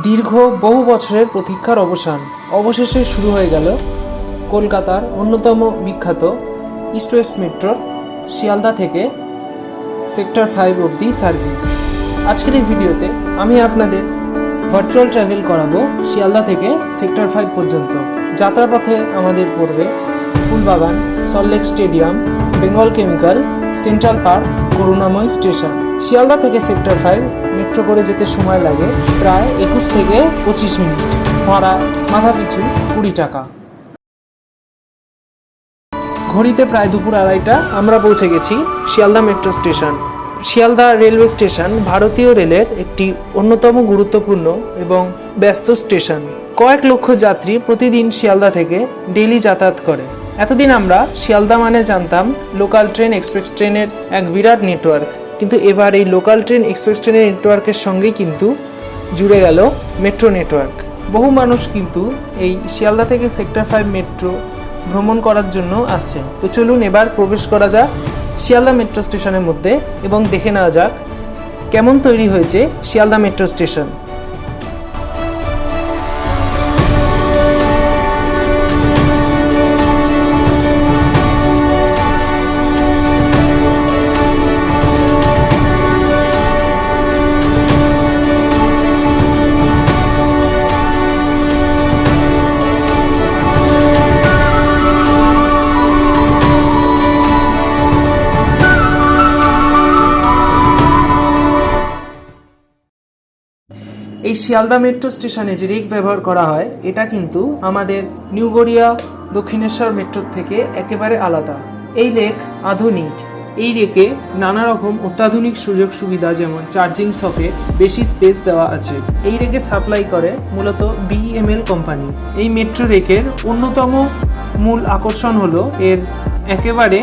দীর্ঘ বহু বছরের প্রতীক্ষার অবসান অবশেষে শুরু হয়ে গেল কলকাতার অন্যতম বিখ্যাত ইস্ট ওয়েস্ট মেট্রোর শিয়ালদা থেকে সেক্টর 5 অবধি সার্ভিস। আজকের এই ভিডিওতে আমি আপনাদের ভার্চুয়াল ট্রাভেল করাবো শিয়ালদা থেকে সেক্টর 5 পর্যন্ত। যাত্রাপথে আমাদের পড়বে Phoolbagan, Salt Lake stadium, Bengal chemical, central park, Karunamoyee station. Sealdah থেকে সেক্টর 5 মেট্রো করে যেতে সময় লাগে প্রায় 21 থেকে 25 মিনিট। ভাড়া মাথাপিছু 20 টাকা। ঘড়িতে প্রায় দুপুর 2:30টা আমরা পৌঁছে গেছি Sealdah metro station. Sealdah railway station ভারতীয় রেলের একটি অন্যতম গুরুত্বপূর্ণ এবং ব্যস্ত স্টেশন। কয়েক লক্ষ যাত্রী প্রতিদিন শিয়ালদা থেকে ডেইলি যাতায়াত করে। এতদিন আমরা শিয়ালদা মানে জানতাম লোকাল ট্রেন, এক্সপ্রেস ট্রেনের এক বিরাট নেটওয়ার্ক, কিন্তু এবার এই লোকাল ট্রেন, এক্সপ্রেস ট্রেনের নেটওয়ার্কের সঙ্গেই কিন্তু জুড়ে গেল মেট্রো নেটওয়ার্ক। বহু মানুষ কিন্তু এই শিয়ালদা থেকে সেক্টর 5 মেট্রো ভ্রমণ করার জন্য আসছে। তো চলুন এবার প্রবেশ করা যাক শিয়ালদা মেট্রো স্টেশনের মধ্যে এবং দেখে নেওয়া যাক কেমন তৈরি হয়েছে শিয়ালদা মেট্রো স্টেশন। এই শিয়ালদা মেট্রো স্টেশনে যে রেক ব্যবহার করা হয় এটা কিন্তু আমাদের নিউ গড়িয়া দক্ষিণেশ্বর মেট্রোর থেকে একেবারে আলাদা। এই রেক আধুনিক। এই রেকে নানা রকম অত্যাধুনিক সুযোগ সুবিধা যেমন চার্জিং সকেট, বেশি স্পেস দেওয়া আছে। এই রেকে সাপ্লাই করে মূলত BEML কোম্পানি। এই মেট্রো রেকের অন্যতম মূল আকর্ষণ হলো এর একেবারে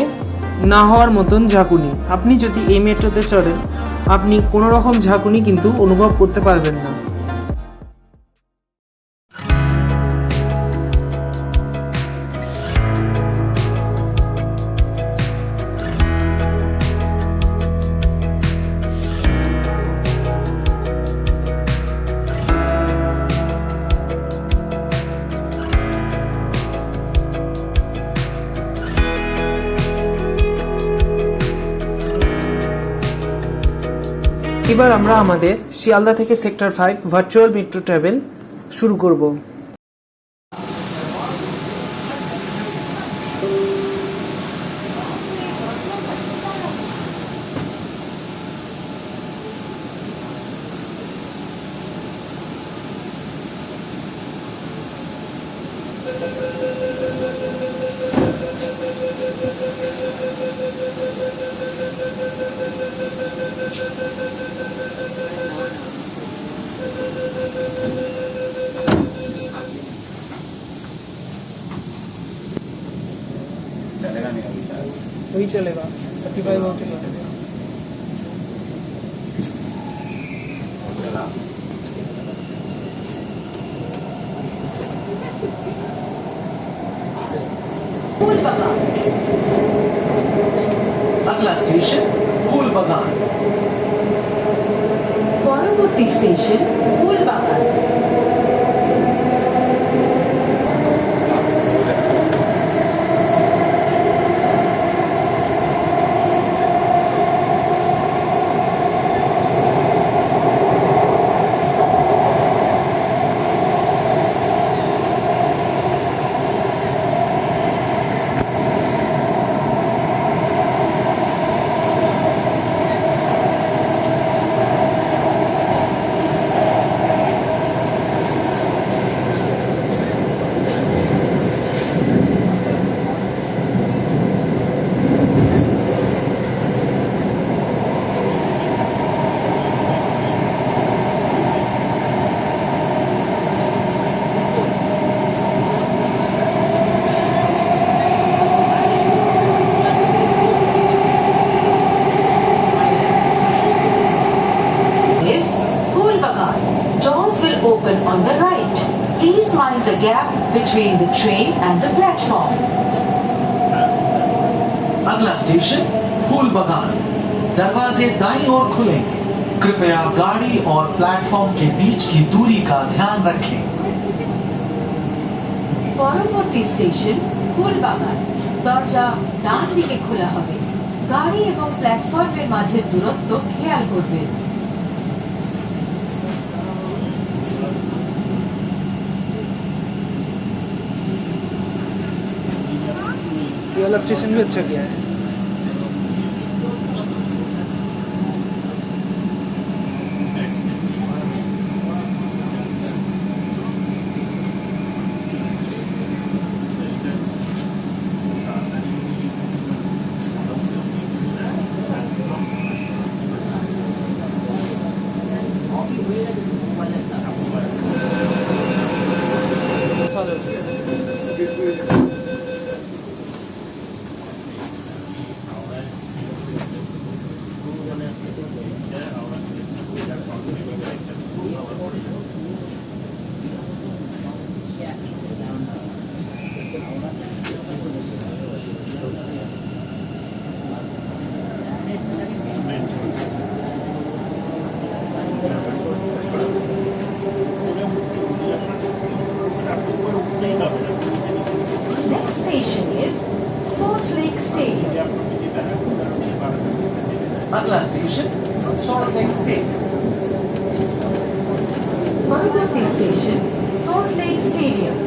না হওয়ার মতন ঝাঁকুনি। আপনি যদি এই মেট্রোতে চড়েন আপনি কোনো রকম ঝাঁকুনি কিন্তু অনুভব করতে পারবেন না। এবার আমরা আমাদের শিয়ালদা থেকে সেক্টর 5 ভার্চুয়াল মেট্রো ট্রাভেল শুরু করব। वही चलेगा 35 हो चलेगा। फूलबागान। अगला स्टेशन फूलबागान। परवर्ती station Phoolbagan. Open on the right. Please mind the gap between the train and the platform. अगला स्टेशन फूलबागान। दरवाजे दाईं ओर खुलेंगे। कृपया गाड़ी और प्लेटफॉर्म के बीच की दूरी का ध्यान रखें। পরবর্তী স্টেশন ফুলবাগান। দরজা ডান দিকে খোলা হবে। গাড়ি এবং প্ল্যাটফর্মের মাঝের দূরত্ব খেয়াল করবেন। ये वाला स्टेशन भी अच्छा गया है। Next station is SALTLAKE Stadium. अगला स्टेशन सॉल्ट लेक स्टेडियम। পরবর্তী station SALTLAKE Stadium.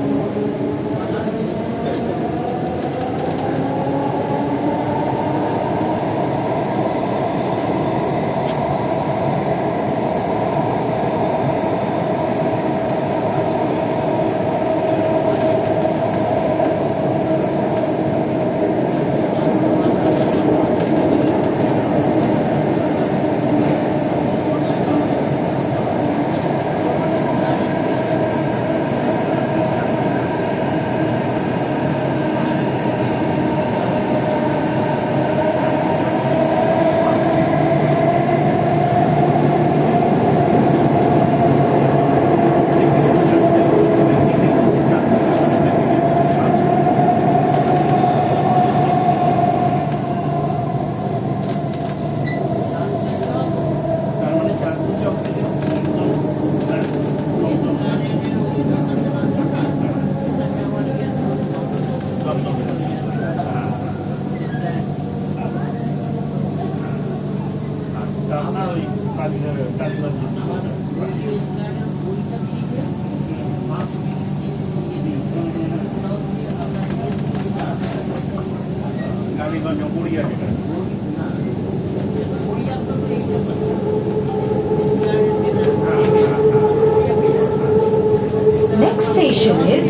Next station is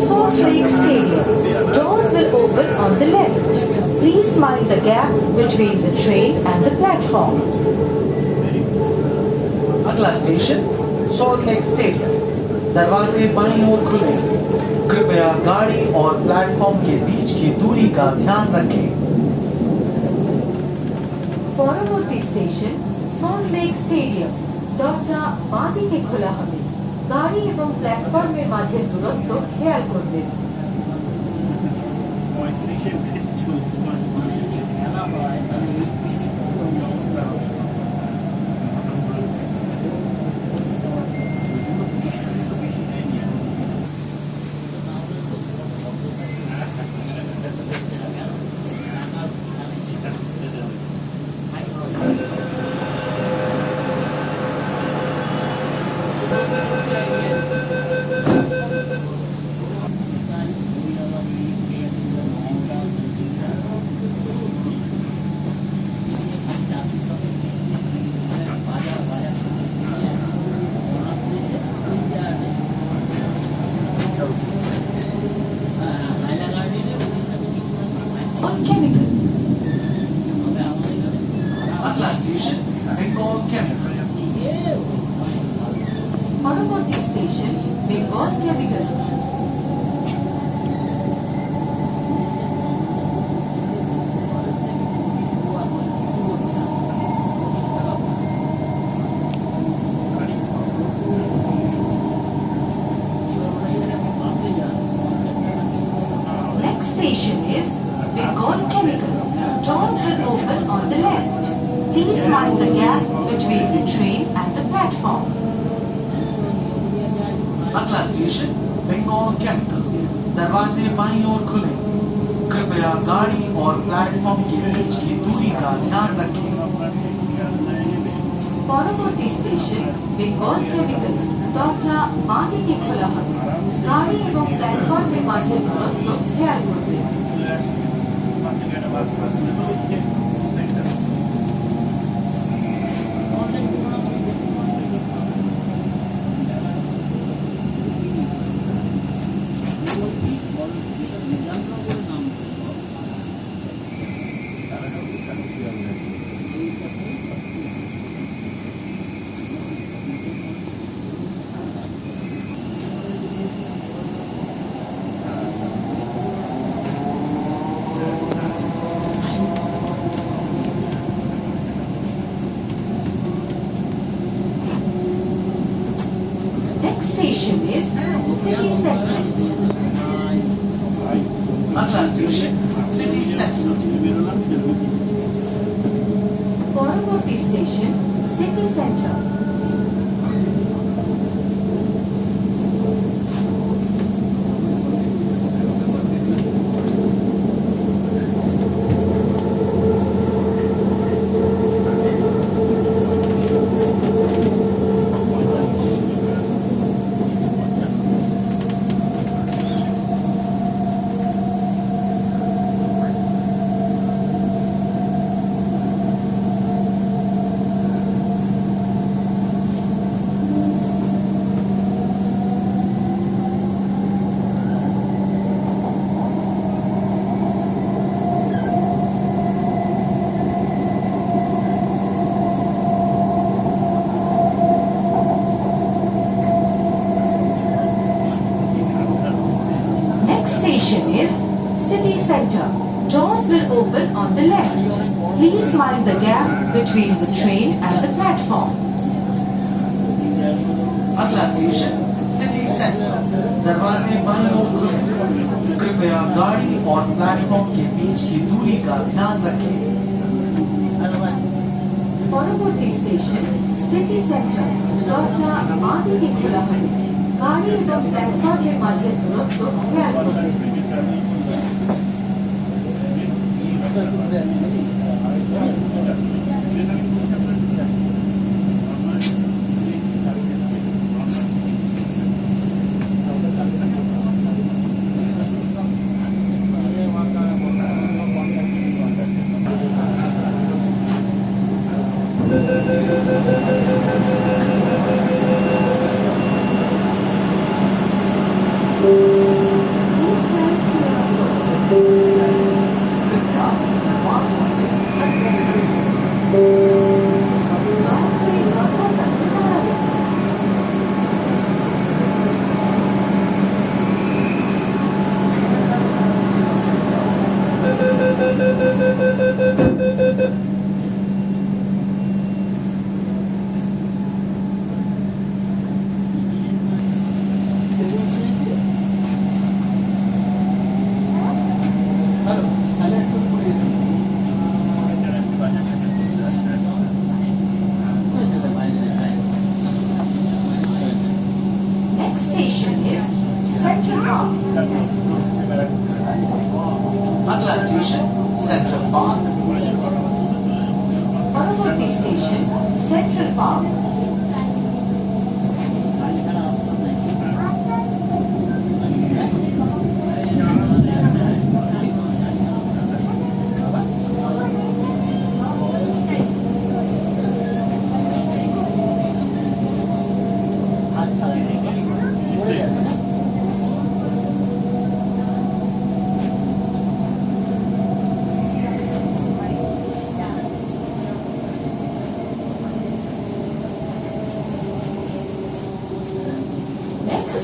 SALTLAKE Stadium. Doors will open on the left. Please mind the gap between the train and the platform. अगला station salt lake stadium. दरवाजे बाईं ओर खुले। कृपया गाड़ी और platform के बीच की दूरी का ध्यान रखें। পরবর্তী স্টেশন SALTLAKE Stadium. দরজা বাঁ দিকে খোলা হবে। গাড়ি এবং প্ল্যাটফর্মের মাঝের দূরত্ব খেয়াল করবেন। On chemical. अगला स्टेशन बेंगल केमिकल। পরবর্তী station Bengal chemical. Next station is Bengal Chemical. Doors will open on the left. Please mind the gap between the train station Bengal capital. दरवाजे बाईं ओर खुले। कृपया गाड़ी और प्लेटफॉर्म के बीच की दूरी का ध्यान रखें। পরবর্তী স্টেশন বেঙ্গল ক্যাপিটাল। দরজা বাঁ দিকে খোলা হবে। গাড়ি এবং প্ল্যাটফর্মের মাঝের দূরত্ব খেয়াল করবেন। Next station is City Center. अगला स्टेशन सिटी सेंटर। পরবর্তী station city centre. Station is City Center. Doors will open on the left. Please mind the gap between the train and the platform. अगला station city centre. दरवाजे बाईं ओर खुले। कृपया गाड़ी और platform के बीच की दूरी का ध्यान रखें। পরবর্তী স্টেশন সিটি সেন্টার। দরজা বাঁ দিকে খোলা হবে। গাড়ি এবং প্ল্যাটফর্মের মাঝের দূরত্ব খেয়াল করবেন। अगला स्टेशन सेंट्रल पार्क। परवर्ती station central park.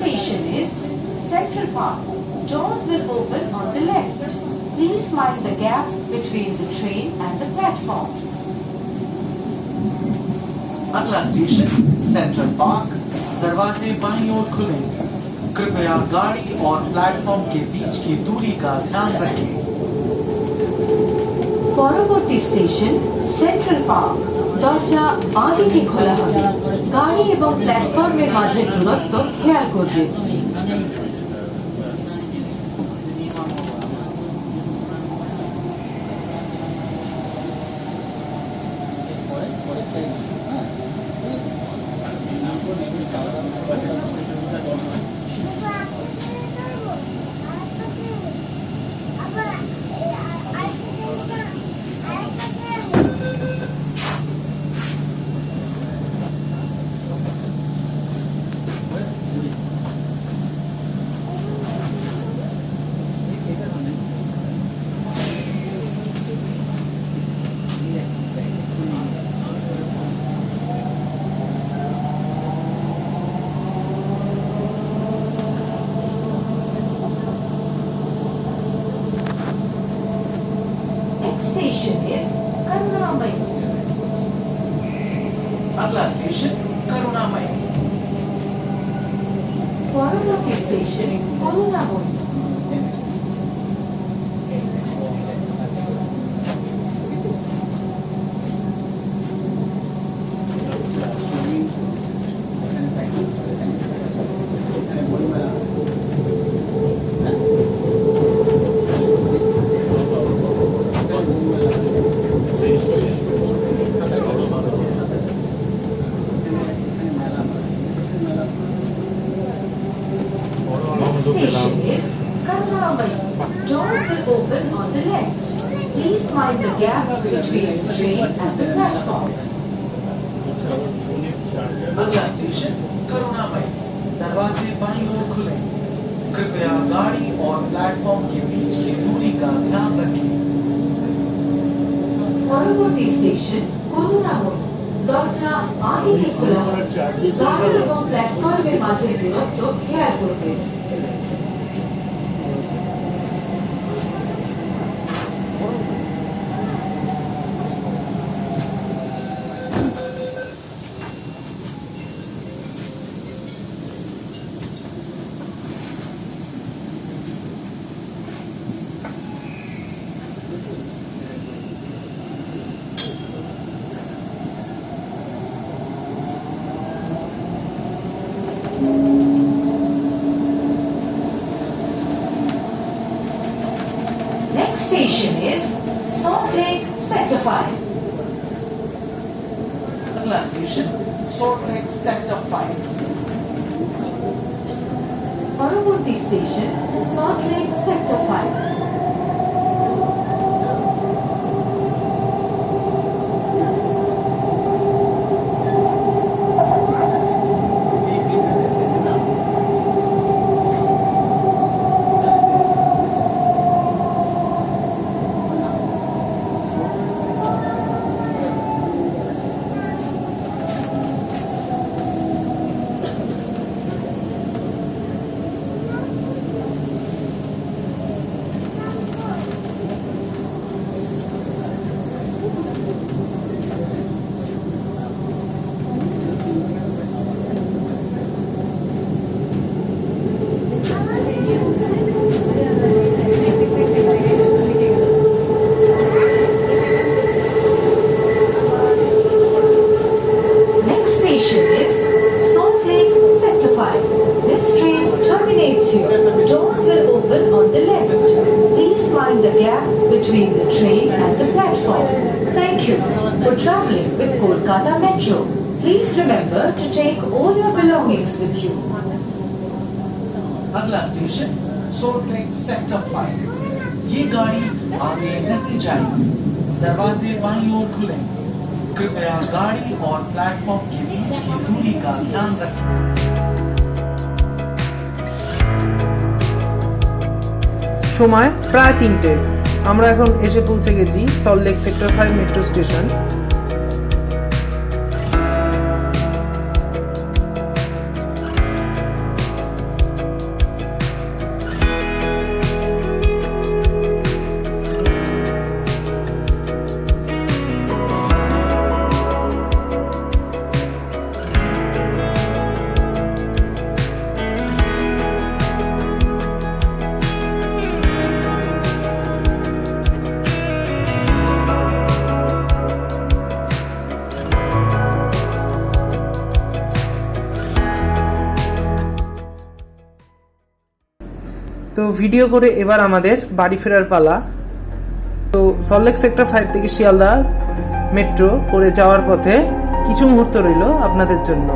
Station is Central Park. Doors will open on the left. Please mind the gap between the train and the platform. अगला स्टेशन सेंट्रल पार्क। दरवाजे बाईं ओर खुलेंगे। कृपया गाड़ी और प्लेटफॉर्म के बीच की दूरी का ध्यान रखें। পরবর্তী স্টেশন সেন্ট্রাল পার্ক। দরজা বাঁ দিকে খোলা হবে। গাড়ি এবং প্ল্যাটফর্মের মাঝের দূরত্ব খেয়াল করবেন। स्टेशन करुणामयी। পরবর্তী station Karunamoyee. Next station is Kolkata. Doors will open on the left. Please mind the gap between the train and the platform. अगला स्टेशन करुणामयी। दरवाजे बाईं ओर खुले। कृपया गाड़ी और प्लेटफॉर्म के बीच की दूरी का ध्यान रखें। পরবর্তী স্টেশন করুণাময়ী। দরজা আগে থেকে খোলা হবে। গাড়ি এবং প্ল্যাটফর্মের মাঝের দূরত্ব খেয়াল করবেন। Next station is SALTLAKE Sector 5. अगला स्टेशन SALTLAKE Sector 5। পরবর্তী station SALTLAKE Sector 5. Next station is SALTLAKE Sector 5. This train terminates here. Doors will open on the left. Please mind the gap between the train and the platform. Thank you for traveling with Kolkata Metro. Please remember to take all your belongings with you. अगला station SALTLAKE Sector 5। ये गाड़ी आगे नहीं जाएगी। दरवाजे बाईं ओर खुले। कृपया गाड़ी और प्लेटफॉर्म के बीच की दूरी का ध्यान रखें। সময় প্রায় 3টে। আমরা এখন এসে পৌঁছে গেছি সল্টলেক সেক্টর 5 মেট্রো স্টেশন। তো ভিডিও করে এবার আমাদের বাড়ি ফেরার পালা। তো সল্টলেক সেক্টর 5 থেকে শিয়ালদা মেট্রো করে যাওয়ার পথে কিছু মুহূর্ত রইল আপনাদের জন্য।